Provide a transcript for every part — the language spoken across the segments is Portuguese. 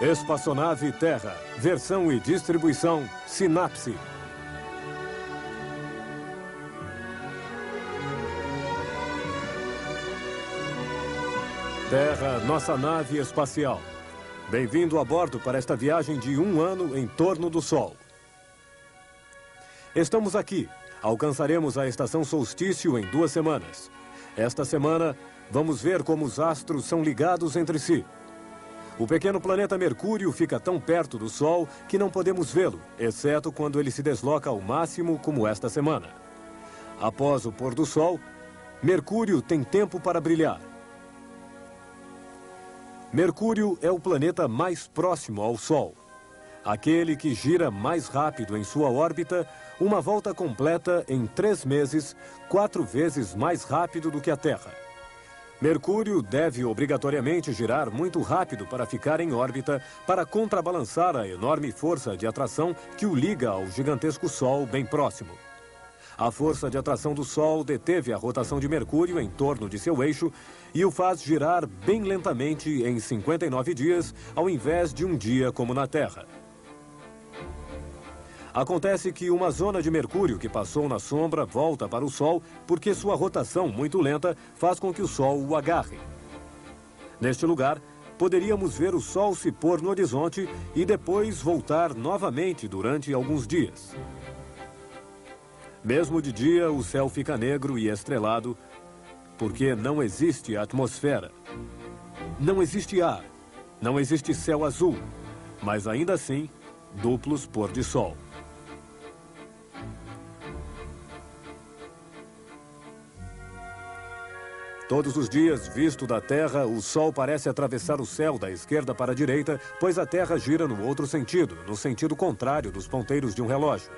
Espaçonave Terra, versão e distribuição Sinapse. Terra, nossa nave espacial. Bem-vindo a bordo para esta viagem de 1 ano em torno do Sol. Estamos aqui. Alcançaremos a estação solstício em 2 semanas. Esta semana, vamos ver como os astros são ligados entre si. O pequeno planeta Mercúrio fica tão perto do Sol que não podemos vê-lo, exceto quando ele se desloca ao máximo, como esta semana. Após o pôr do Sol, Mercúrio tem tempo para brilhar. Mercúrio é o planeta mais próximo ao Sol. Aquele que gira mais rápido em sua órbita, uma volta completa em 3 meses, 4 vezes mais rápido do que a Terra. Mercúrio deve obrigatoriamente girar muito rápido para ficar em órbita, para contrabalançar a enorme força de atração que o liga ao gigantesco Sol bem próximo. A força de atração do Sol deteve a rotação de Mercúrio em torno de seu eixo e o faz girar bem lentamente em 59 dias, ao invés de um dia como na Terra. Acontece que uma zona de Mercúrio que passou na sombra volta para o Sol porque sua rotação muito lenta faz com que o Sol o agarre. Neste lugar, poderíamos ver o Sol se pôr no horizonte e depois voltar novamente durante alguns dias. Mesmo de dia, o céu fica negro e estrelado porque não existe atmosfera. Não existe ar, não existe céu azul, mas ainda assim, duplos pôr de sol. Todos os dias, visto da Terra, o Sol parece atravessar o céu da esquerda para a direita, pois a Terra gira no outro sentido, no sentido contrário dos ponteiros de um relógio.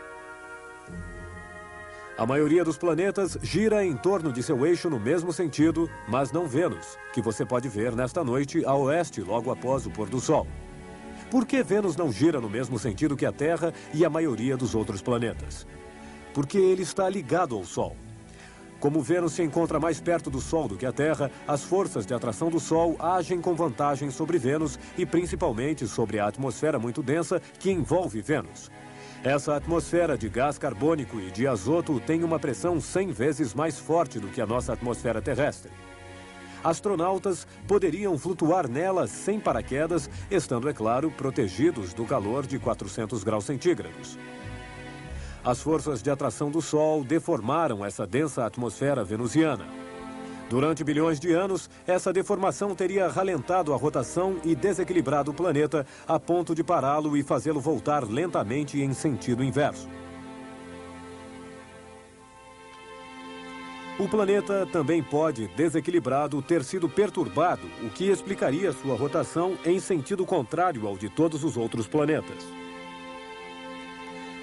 A maioria dos planetas gira em torno de seu eixo no mesmo sentido, mas não Vênus, que você pode ver nesta noite a oeste logo após o pôr do Sol. Por que Vênus não gira no mesmo sentido que a Terra e a maioria dos outros planetas? Porque ele está ligado ao Sol. Como Vênus se encontra mais perto do Sol do que a Terra, as forças de atração do Sol agem com vantagem sobre Vênus e principalmente sobre a atmosfera muito densa que envolve Vênus. Essa atmosfera de gás carbônico e de azoto tem uma pressão 100 vezes mais forte do que a nossa atmosfera terrestre. Astronautas poderiam flutuar nela sem paraquedas, estando, é claro, protegidos do calor de 400 graus centígrados. As forças de atração do Sol deformaram essa densa atmosfera venusiana. Durante bilhões de anos, essa deformação teria ralentado a rotação e desequilibrado o planeta a ponto de pará-lo e fazê-lo voltar lentamente em sentido inverso. O planeta também pode, desequilibrado, ter sido perturbado, o que explicaria sua rotação em sentido contrário ao de todos os outros planetas.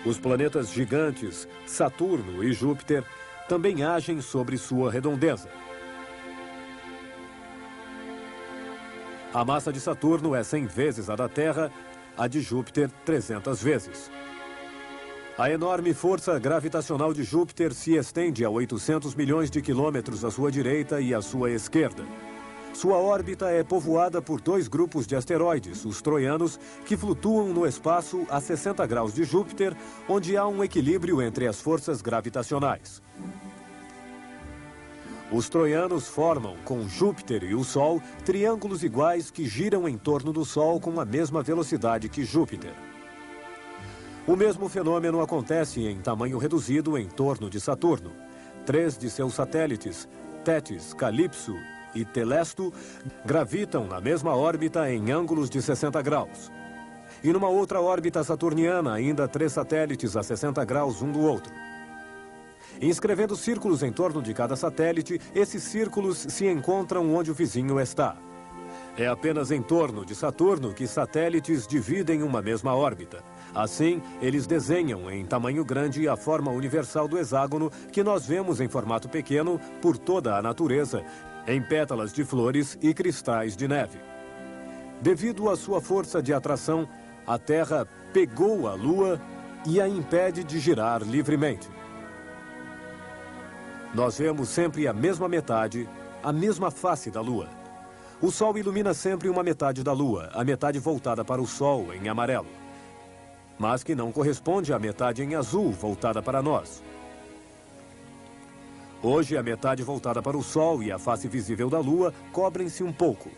Os planetas gigantes, Saturno e Júpiter, também agem sobre sua redondeza. A massa de Saturno é 100 vezes a da Terra, a de Júpiter 300 vezes. A enorme força gravitacional de Júpiter se estende a 800 milhões de quilômetros à sua direita e à sua esquerda. Sua órbita é povoada por 2 grupos de asteroides, os troianos, que flutuam no espaço a 60 graus de Júpiter, onde há um equilíbrio entre as forças gravitacionais. Os troianos formam, com Júpiter e o Sol, triângulos iguais que giram em torno do Sol com a mesma velocidade que Júpiter. O mesmo fenômeno acontece em tamanho reduzido em torno de Saturno. 3 de seus satélites, Tétis, Calipso e Telesto, gravitam na mesma órbita em ângulos de 60 graus. E numa outra órbita saturniana, ainda 3 satélites a 60 graus um do outro. Inscrevendo círculos em torno de cada satélite, esses círculos se encontram onde o vizinho está. É apenas em torno de Saturno que satélites dividem uma mesma órbita. Assim, eles desenham em tamanho grande a forma universal do hexágono que nós vemos em formato pequeno por toda a natureza, em pétalas de flores e cristais de neve. Devido à sua força de atração, a Terra pegou a Lua e a impede de girar livremente. Nós vemos sempre a mesma metade, a mesma face da Lua. O Sol ilumina sempre uma metade da Lua, a metade voltada para o Sol, em amarelo. Mas que não corresponde à metade em azul, voltada para nós. Hoje, a metade voltada para o Sol e a face visível da Lua cobrem-se um pouco.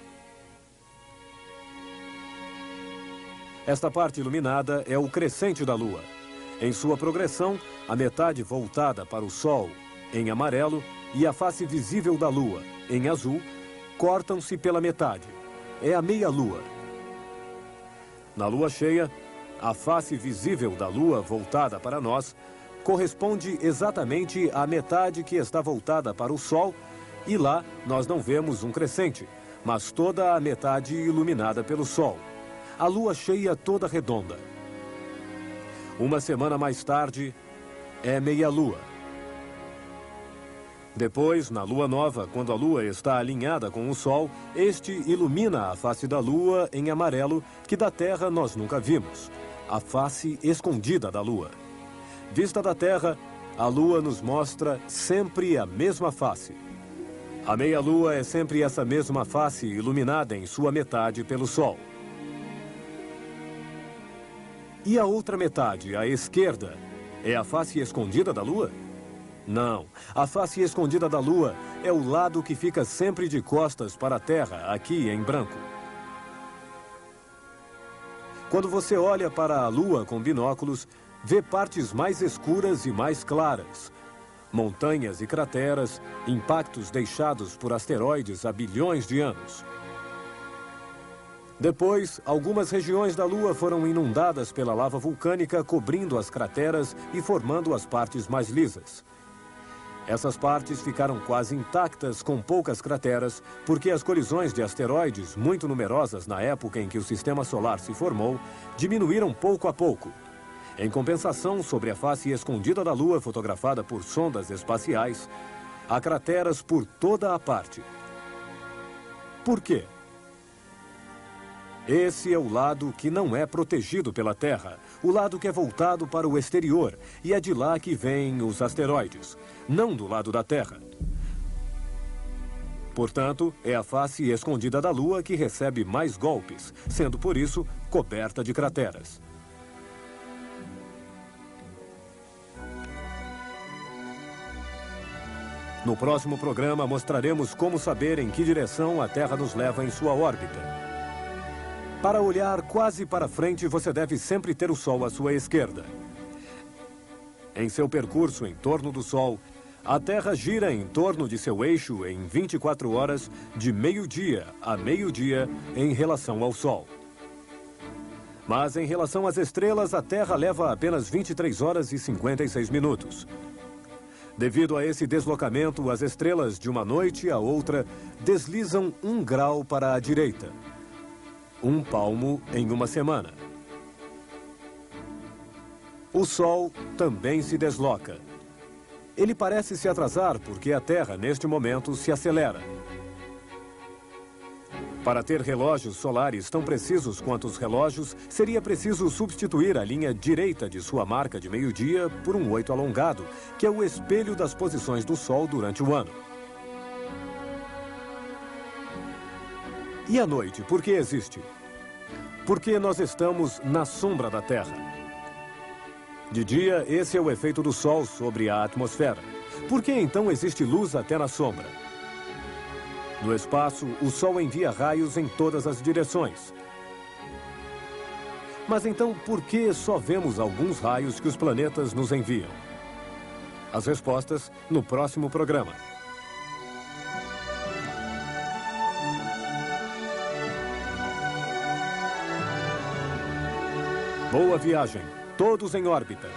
Esta parte iluminada é o crescente da Lua. Em sua progressão, a metade voltada para o Sol, em amarelo, e a face visível da Lua, em azul, cortam-se pela metade. É a meia-lua. Na lua cheia, a face visível da Lua voltada para nós corresponde exatamente à metade que está voltada para o Sol, e lá nós não vemos um crescente, mas toda a metade iluminada pelo Sol. A lua cheia toda redonda. Uma semana mais tarde, é meia-lua. Depois, na lua nova, quando a lua está alinhada com o Sol, este ilumina a face da lua em amarelo, que da Terra nós nunca vimos. A face escondida da lua. Vista da Terra, a lua nos mostra sempre a mesma face. A meia-lua é sempre essa mesma face iluminada em sua metade pelo Sol. E a outra metade, a esquerda, é a face escondida da Lua? Não. A face escondida da Lua é o lado que fica sempre de costas para a Terra, aqui em branco. Quando você olha para a Lua com binóculos, vê partes mais escuras e mais claras. Montanhas e crateras, impactos deixados por asteroides há bilhões de anos. Depois, algumas regiões da Lua foram inundadas pela lava vulcânica, cobrindo as crateras e formando as partes mais lisas. Essas partes ficaram quase intactas, com poucas crateras, porque as colisões de asteroides, muito numerosas na época em que o sistema solar se formou, diminuíram pouco a pouco. Em compensação, sobre a face escondida da Lua, fotografada por sondas espaciais, há crateras por toda a parte. Por quê? Esse é o lado que não é protegido pela Terra, o lado que é voltado para o exterior, e é de lá que vêm os asteroides, não do lado da Terra. Portanto, é a face escondida da Lua que recebe mais golpes, sendo por isso coberta de crateras. No próximo programa mostraremos como saber em que direção a Terra nos leva em sua órbita. Para olhar quase para frente, você deve sempre ter o Sol à sua esquerda. Em seu percurso em torno do Sol, a Terra gira em torno de seu eixo em 24 horas, de meio-dia a meio-dia, em relação ao Sol. Mas em relação às estrelas, a Terra leva apenas 23 horas e 56 minutos. Devido a esse deslocamento, as estrelas de uma noite a outra deslizam 1 grau para a direita. 1 palmo em uma semana. O Sol também se desloca. Ele parece se atrasar porque a Terra, neste momento, se acelera. Para ter relógios solares tão precisos quanto os relógios, seria preciso substituir a linha direita de sua marca de meio-dia por um 8 alongado, que é o espelho das posições do Sol durante o ano. E a noite, por que existe? Porque nós estamos na sombra da Terra. De dia, esse é o efeito do Sol sobre a atmosfera. Por que então existe luz até na sombra? No espaço, o Sol envia raios em todas as direções. Mas então, por que só vemos alguns raios que os planetas nos enviam? As respostas no próximo programa. Boa viagem, todos em órbita.